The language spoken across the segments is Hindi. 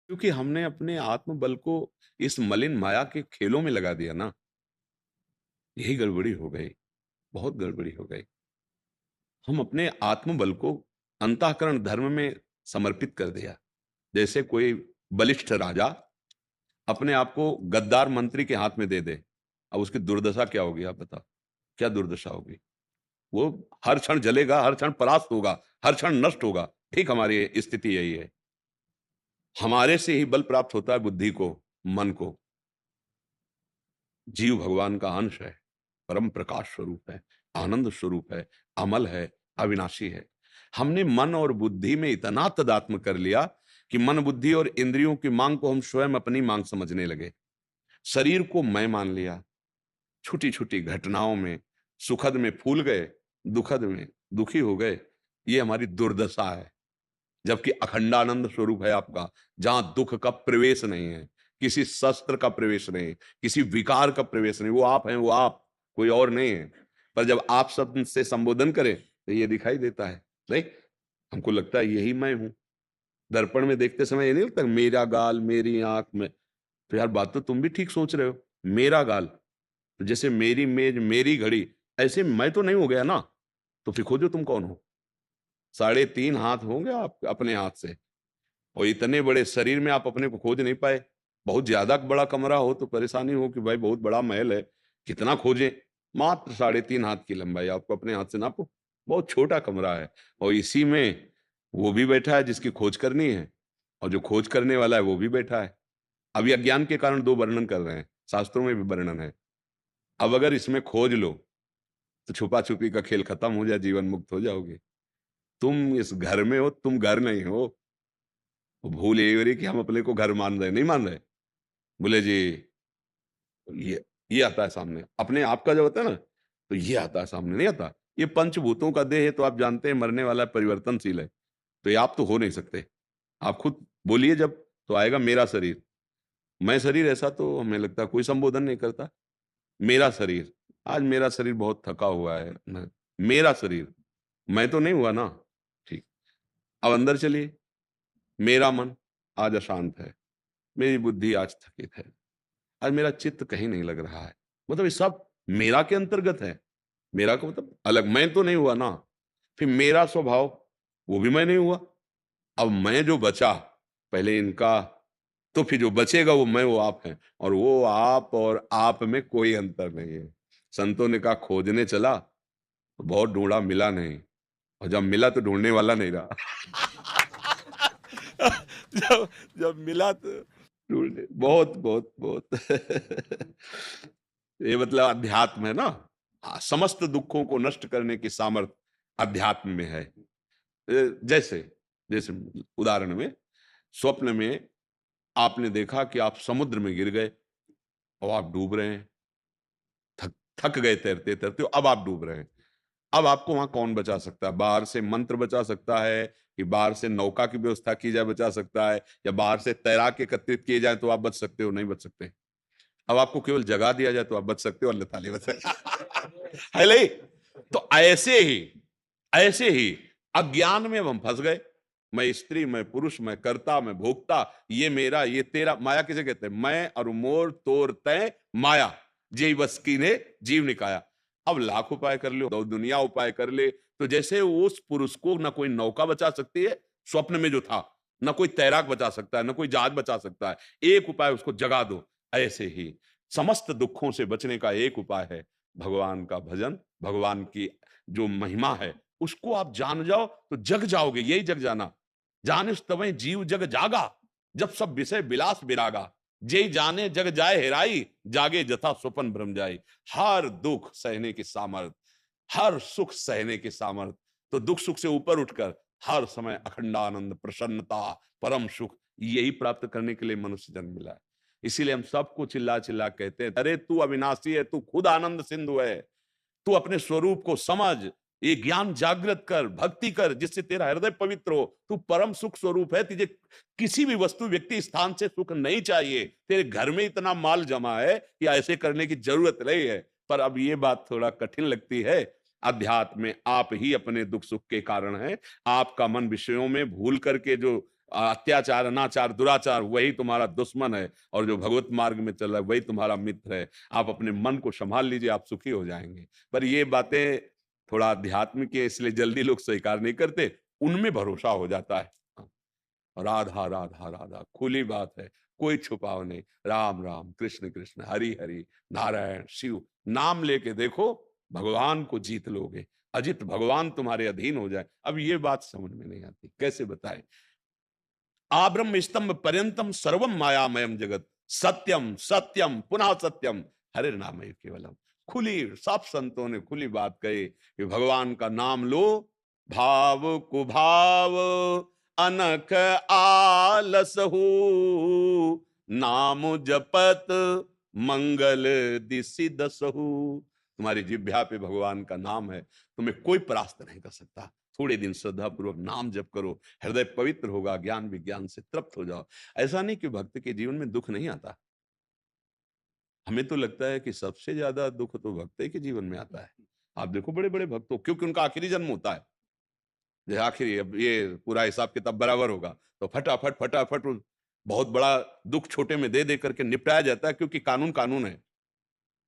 क्योंकि हमने अपने आत्मबल को इस मलिन माया के खेलों में लगा दिया ना, यही गड़बड़ी हो गई, बहुत गड़बड़ी हो गई। हम अपने आत्मबल को अंतःकरण धर्म में समर्पित कर दिया। जैसे कोई बलिष्ठ राजा अपने आप को गद्दार मंत्री के हाथ में दे दे, अब उसकी दुर्दशा क्या होगी आप बताओ? क्या दुर्दशा होगी? वो हर क्षण जलेगा, हर क्षण परास्त होगा, हर क्षण नष्ट होगा। ठीक हमारी स्थिति यही है। हमारे से ही बल प्राप्त होता है बुद्धि को, मन को। जीव भगवान का अंश है, परम प्रकाश स्वरूप है, आनंद स्वरूप है, अमल है, अविनाशी है। हमने मन और बुद्धि में इतना तदात्म कर लिया कि मन, बुद्धि और इंद्रियों की मांग को हम स्वयं अपनी मांग समझने लगे। शरीर को मैं मान लिया। छोटी-छोटी घटनाओं में सुखद में फूल गए, दुखद में दुखी हो गए। ये हमारी दुर्दशा है। जबकि अखंडानंद स्वरूप है आपका, जहां दुख का प्रवेश नहीं है, किसी शस्त्र का प्रवेश नहीं, किसी विकार का प्रवेश नहीं। वो आप हैं, वो आप, कोई और नहीं है। पर जब आप शब्द से संबोधन करें तो ये दिखाई देता है। नहीं, हमको लगता है यही मैं हूं। दर्पण में देखते समय ये नहीं लगता मेरा गाल, मेरी आंख में। तो यार बात तो तुम भी ठीक सोच रहे हो। मेरा गाल, तो जैसे मेरी मेज, मेरी घड़ी, ऐसे मैं तो नहीं हो गया ना। तो फिर खोजो तुम कौन हो। 3.5 हाथ होंगे आप अपने हाथ से, और इतने बड़े शरीर में आप अपने को खोज नहीं पाए। बहुत ज्यादा बड़ा कमरा हो तो परेशानी हो कि भाई बहुत बड़ा महल है, कितना खोजें। मात्र 3.5 हाथ की लंबाई, आपको अपने हाथ से नापो। बहुत छोटा कमरा है, और इसी में वो भी बैठा है जिसकी खोज करनी है, और जो खोज करने वाला है वो भी बैठा है। अभी अज्ञान के कारण दो वर्णन कर रहे हैं, शास्त्रों में भी वर्णन है। अब अगर इसमें खोज लो तो छुपा छुपी का खेल खत्म हो जाए, जीवन मुक्त हो जाओगे। तुम इस घर में हो, तुम घर नहीं हो। वो भूल यही हो रही कि हम अपने को घर मान रहे, नहीं मान रहे। बोले जी, ये ये आता है सामने, अपने आप का जो होता है ना, तो ये आता है सामने, नहीं आता। ये पंचभूतों का देह है, तो आप जानते हैं मरने वाला है, परिवर्तनशील है। तो ये आप तो हो नहीं सकते। आप खुद बोलिए जब, तो आएगा मेरा शरीर। मैं शरीर, ऐसा तो हमें लगता है कोई संबोधन नहीं करता। मेरा शरीर, आज मेरा शरीर बहुत थका हुआ है न, मेरा शरीर, मैं तो नहीं हुआ ना। ठीक, अब अंदर चलिए। मेरा मन आज अशांत है, मेरी बुद्धि आज थकित है, आज मेरा चित्त कहीं नहीं लग रहा है। मतलब ये सब मेरा के अंतर्गत है। मेरा का मतलब अलग, मैं तो नहीं हुआ ना। फिर मेरा स्वभाव, वो भी मैं नहीं हुआ। अब मैं जो बचा, पहले इनका, तो फिर जो बचेगा वो मैं, वो आप हैं, और वो आप और आप में कोई अंतर नहीं है। संतों ने कहा खोजने चला तो बहुत ढूंढा, मिला नहीं, और जब मिला तो ढूंढने वाला नहीं रहा। जब जब मिला तो ढूंढने, बहुत बहुत बहुत। ये मतलब अध्यात्म है ना। समस्त दुखों को नष्ट करने की सामर्थ्य अध्यात्म में है। जैसे जैसे उदाहरण में, स्वप्न में आपने देखा कि आप समुद्र में गिर गए और आप डूब रहे हैं, थक थक गए तैरते तैरते, अब आप डूब रहे हैं। अब आपको वहां कौन बचा सकता है? बाहर से मंत्र बचा सकता है, कि बाहर से नौका की व्यवस्था की जाए बचा सकता है, या बाहर से तैराक एकत्रित किए जाए तो आप बच सकते हो? नहीं बच सकते। अब आपको केवल जगा दिया जाए तो आप बच सकते हो, अन्यथा नहीं बच सकते। है नहीं? तो ऐसे ही अज्ञान में अब हम फंस गए। मैं स्त्री, मैं पुरुष, मैं कर्ता, मैं भोक्ता, ये मेरा, ये तेरा। माया किसे कहते हैं? मैं और मोर तोर तय माया, जेई बस कीन्हे जीव निकाया। अब लाख उपाय कर लो, दो दुनिया उपाय कर ले, तो जैसे उस पुरुष को ना कोई नौका बचा सकती है, स्वप्न में जो था, ना कोई तैराक बचा सकता है, ना कोई जहाज बचा सकता है। एक उपाय, उसको जगा दो। ऐसे ही समस्त दुखों से बचने का एक उपाय है भगवान का भजन, भगवान की जो महिमा है उसको आप जान जाओ तो जग जाओगे। यही जग जाना, जानिस तवै जीव जग जागा, जब सब विषय विलास विरागा, जेई जाने जग जाए हेराई, जागे जथा स्वपन भ्रम जाई। हर दुख सहने की सामर्थ, हर सुख सहने की सामर्थ। तो दुख सुख से ऊपर उठकर हर समय अखंडानंद, प्रसन्नता, परम सुख, यही प्राप्त करने के लिए मनुष्य जन्म मिला है। इसीलिए हम सबको चिल्ला चिल्ला कहते हैं, अरे तू अविनाशी है, तू खुद आनंद सिंधु है। तू अपने स्वरूप को समझ, ये ज्ञान जागृत कर, भक्ति कर, जिससे तेरा हृदय पवित्र हो। तू परम सुख स्वरूप है, तुझे किसी भी वस्तु, व्यक्ति, स्थान से सुख नहीं चाहिए। तेरे घर में इतना माल जमा है कि ऐसे करने की जरूरत नहीं है। पर अब ये बात थोड़ा कठिन लगती है। अध्यात्म में आप ही अपने दुख सुख के कारण हैं। आपका मन विषयों में भूल करके जो अत्याचार, अनाचार, दुराचार वही तुम्हारा दुश्मन है, और जो भगवत मार्ग में चल रहा है वही तुम्हारा मित्र है। आप अपने मन को संभाल लीजिए, आप सुखी हो जाएंगे। पर ये बातें थोड़ा आध्यात्मिक है, इसलिए जल्दी लोग स्वीकार नहीं करते, उनमें भरोसा हो जाता है। राधा राधा राधा खुली बात है, कोई छुपाव नहीं। राम राम, कृष्ण कृष्ण, हरि हरि, नारायण शिव, नाम लेके देखो, भगवान को जीत लोगे। अजित भगवान तुम्हारे अधीन हो जाए। अब ये बात समझ में नहीं आती, कैसे बताएं। आब्रह्म स्तंभ पर्यंतम सर्वम मायामयम जगत, सत्यम सत्यम पुनः सत्यम, हरे नाम केवलम। खुली, सब संतों ने खुली बात कही कि भगवान का नाम लो, भाव कुभाव अनख आलस हो, नाम जपत मंगल दिसि दसहु। तुम्हारी जिह्वा पे भगवान का नाम है, तुम्हें कोई परास्त नहीं कर सकता। थोड़े दिन श्रद्धा पूर्वक नाम जप करो, हृदय पवित्र होगा, ज्ञान विज्ञान से तृप्त हो जाओ। ऐसा नहीं कि भक्त के जीवन में दुख नहीं आता। हमें तो लगता है कि सबसे ज्यादा दुख तो भक्त के जीवन में आता है। आप देखो बड़े बड़े भक्तों, क्योंकि उनका आखिरी जन्म होता है, जो आखिरी, अब ये पूरा हिसाब किताब बराबर होगा तो फटाफट फटाफट बहुत बड़ा दुख छोटे में दे दे करके निपटाया जाता है, क्योंकि कानून कानून है।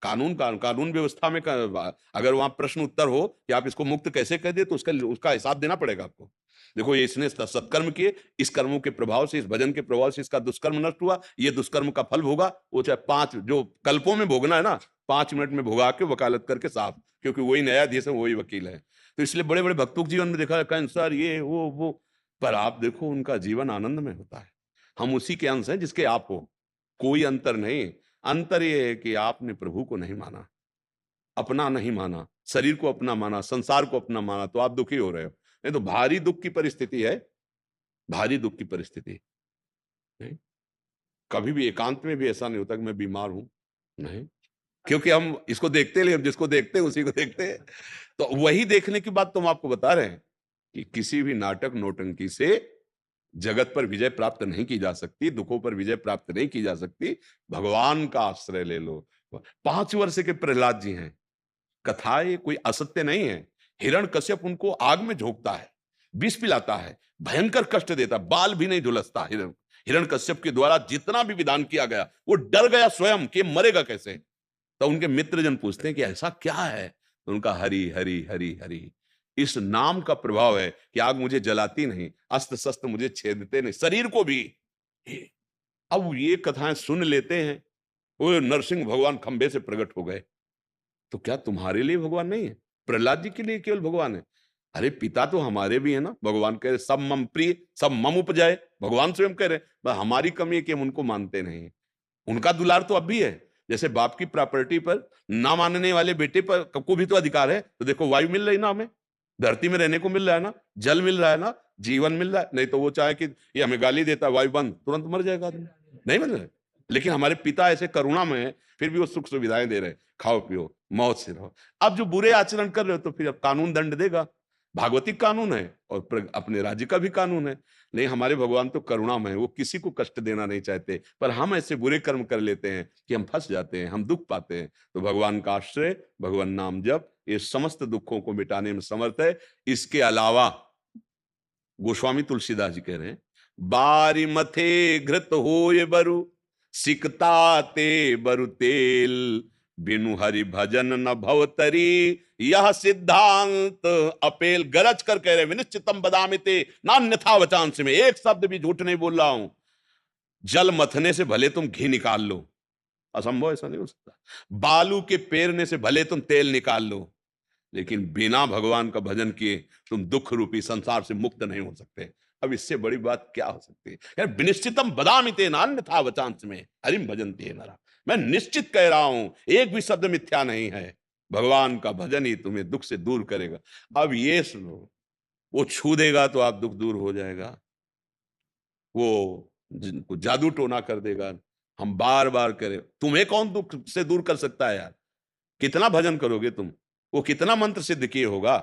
कानून व्यवस्था में अगर वहां प्रश्न उत्तर हो कि आप इसको मुक्त कैसे कर दे, तो उसका हिसाब देना पड़ेगा आपको। देखो, ये इसने सत्कर्म किए, इस कर्मों के प्रभाव से, इस भजन के प्रभाव से इसका दुष्कर्म नष्ट हुआ, ये दुष्कर्म का फल भोगा। वो चाहे 5 जो कल्पों में भोगना है ना, 5 मिनट में भोगा के वकालत करके साफ, क्योंकि वही न्यायाधीश है, वही वकील है। तो इसलिए बड़े बड़े भक्तों के जीवन में देखा कैंसर, ये वो, पर आप देखो उनका जीवन आनंद में होता है। हम उसी के अंश हैं जिसके आप हो, कोई अंतर नहीं। अंतर यह है कि आपने प्रभु को नहीं माना, अपना नहीं माना, शरीर को अपना माना, संसार को अपना माना, तो आप दुखी हो रहे हो। नहीं तो भारी दुख की परिस्थिति है, भारी दुख की परिस्थिति नहीं। कभी भी एकांत में भी ऐसा नहीं होता कि मैं बीमार हूं, नहीं, क्योंकि हम इसको देखते हैं, जिसको देखते हैं उसी को देखते हैं। तो वही देखने की बात तो हम आपको बता रहे हैं कि किसी भी नाटक नौटंकी से जगत पर विजय प्राप्त नहीं की जा सकती, दुखों पर विजय प्राप्त नहीं की जा सकती। भगवान का आश्रय ले लो। 5 वर्ष के प्रहलाद जी हैं, कथा ये कोई असत्य नहीं है। हिरण्यकश्यप उनको आग में झोंकता है, विष पिलाता है, भयंकर कष्ट देता, बाल भी नहीं झुलसता। हिरण्यकश्यप के द्वारा जितना भी विधान किया गया, वो डर गया स्वयं कि मरेगा कैसे। तो उनके मित्रजन पूछते हैं कि ऐसा क्या है, तो उनका हरि हरि हरि हरि, इस नाम का प्रभाव है कि आग मुझे जलाती नहीं, अस्त्र शस्त्र मुझे छेदते नहीं, शरीर को भी। अब ये कथाएं सुन लेते हैं, वो नरसिंह भगवान खंबे से प्रकट हो गए, तो क्या तुम्हारे लिए भगवान नहीं है? प्रहलाद जी के लिए केवल भगवान है? अरे पिता तो हमारे भी है ना। भगवान कह रहे सब मम प्रिय, सब मम उपजाए। भगवान स्वयं कह रहे, बस हमारी कमी है कि हम उनको मानते नहीं। उनका दुलार तो अब भी है। जैसे बाप की प्रॉपर्टी पर ना मानने वाले बेटे पर को भी तो अधिकार है। तो देखो, वायु मिल रही ना हमें, धरती में रहने को मिल रहा है ना, जल मिल रहा है ना, जीवन मिल रहा है। नहीं तो वो चाहे कि ये हमें गाली देता है, वायु बंद, तुरंत मर जाएगा आदमी, नहीं मिल रहा है। लेकिन हमारे पिता ऐसे करुणा में है, फिर भी वो सुख सुविधाएं दे रहे हैं, खाओ पियो मौज से रहो। अब जो बुरे आचरण कर रहे हो, तो फिर अब कानून दंड देगा। भागवतिक कानून है और अपने राज्य का भी कानून है। नहीं, हमारे भगवान तो करुणामय है, वो किसी को कष्ट देना नहीं चाहते, पर हम ऐसे बुरे कर्म कर लेते हैं कि हम फंस जाते हैं, हम दुख पाते हैं। तो भगवान का आश्रय, भगवान नाम जप, ये समस्त दुखों को मिटाने में समर्थ है। इसके अलावा गोस्वामी तुलसीदास जी कह रहे हैं, बारी मथे घृत होय बरु, सिकता ते बरु तेल, बिनु हरि भजन न भवतरी, यह सिद्धांत अपेल। गरज कर कह रहे, विनिश्चितम बदामिते नान्यथा वचांस में, एक शब्द भी झूठ नहीं बोल रहा हूं। जल मथने से भले तुम घी निकाल लो, असंभव ऐसा नहीं हो सकता। बालू के पेरने से भले तुम तेल निकाल लो, लेकिन बिना भगवान का भजन किए तुम दुख रूपी संसार से मुक्त नहीं हो सकते। अब इससे बड़ी बात क्या हो सकती है? यार, विनिश्चितम बदामि तेन अन्यथा वचांस में हरिम भजन्ते नरा। मैं निश्चित कह रहा हूं, एक भी शब्द मिथ्या नहीं है। भगवान का भजन ही तुम्हें दुख से दूर करेगा। अब ये सुनो, वो छू देगा तो आप दुख दूर हो जाएगा, वो जिनको जादू टोना कर देगा। हम बार बार करें, तुम्हें कौन दुख से दूर कर सकता है यार? कितना भजन करोगे तुम? वो कितना मंत्र सिद्ध किए होगा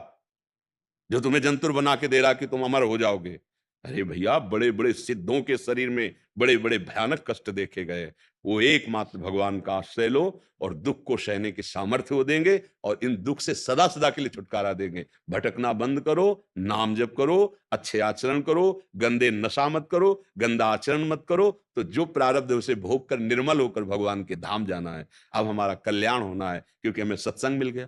जो तुम्हें जंतुर बना के दे रहा कि तुम अमर हो जाओगे? अरे भैया, बड़े-बड़े सिद्धों के शरीर में बड़े-बड़े भयानक कष्ट देखे गए। वो एकमात्र भगवान का आश्रय लो और दुःख को सहने की सामर्थ्य वो देंगे और इन दुःख से सदा-सदा के लिए छुटकारा देंगे। भटकना बंद करो, नाम जप करो, अच्छे आचरण करो, गंदे नशा मत करो, गंदा आचरण मत करो, तो जो प्रारब्ध है उसे भोग कर निर्मल होकर भगवान के धाम जाना है। अब हमारा कल्याण होना है क्योंकि हमें सत्संग मिल गया।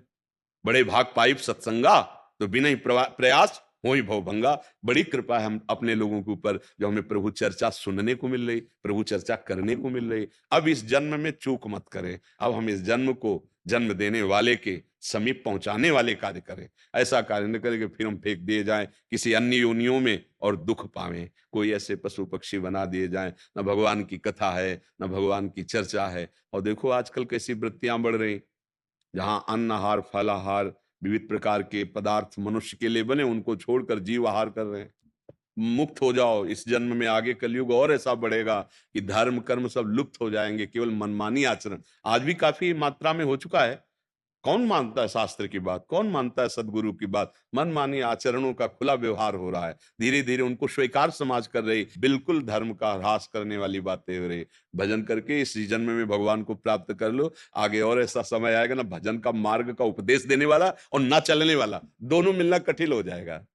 बड़े भाग पाइप सत्संगा, तो बिना ही प्रयास हो ही भवभंगा। बड़ी कृपा है हम अपने लोगों के ऊपर जो हमें प्रभु चर्चा सुनने को मिल रही, प्रभु चर्चा करने को मिल रही। अब इस जन्म में चूक मत करें, अब हम इस जन्म को जन्म देने वाले के समीप पहुंचाने वाले कार्य करें। ऐसा कार्य न करें कि फिर हम फेंक दिए जाएं किसी अन्य योनियों में और दुख पावें। कोई ऐसे पशु पक्षी बना दिए जाएं, न भगवान की कथा है, न भगवान की चर्चा है। और देखो आजकल कैसी वृत्तियां बढ़ रही, जहाँ अन्न आहार, फल आहार, विविध प्रकार के पदार्थ मनुष्य के लिए बने, उनको छोड़कर जीव आहार कर रहे हैं। मुक्त हो जाओ, इस जन्म में आगे कलयुग और ऐसा बढ़ेगा कि धर्म कर्म सब लुप्त हो जाएंगे, केवल मनमानी आचरण आज भी काफी मात्रा में हो चुका है। कौन मानता है शास्त्र की बात, कौन मानता है सदगुरु की बात? मनमानी आचरणों का खुला व्यवहार हो रहा है। धीरे धीरे उनको स्वीकार समाज कर रही, बिल्कुल धर्म का ह्रास करने वाली बातें हो रही। भजन करके इस जन्म में भगवान को प्राप्त कर लो, आगे और ऐसा समय आएगा ना, भजन का मार्ग का उपदेश देने वाला और ना चलने वाला दोनों मिलना कठिन हो जाएगा।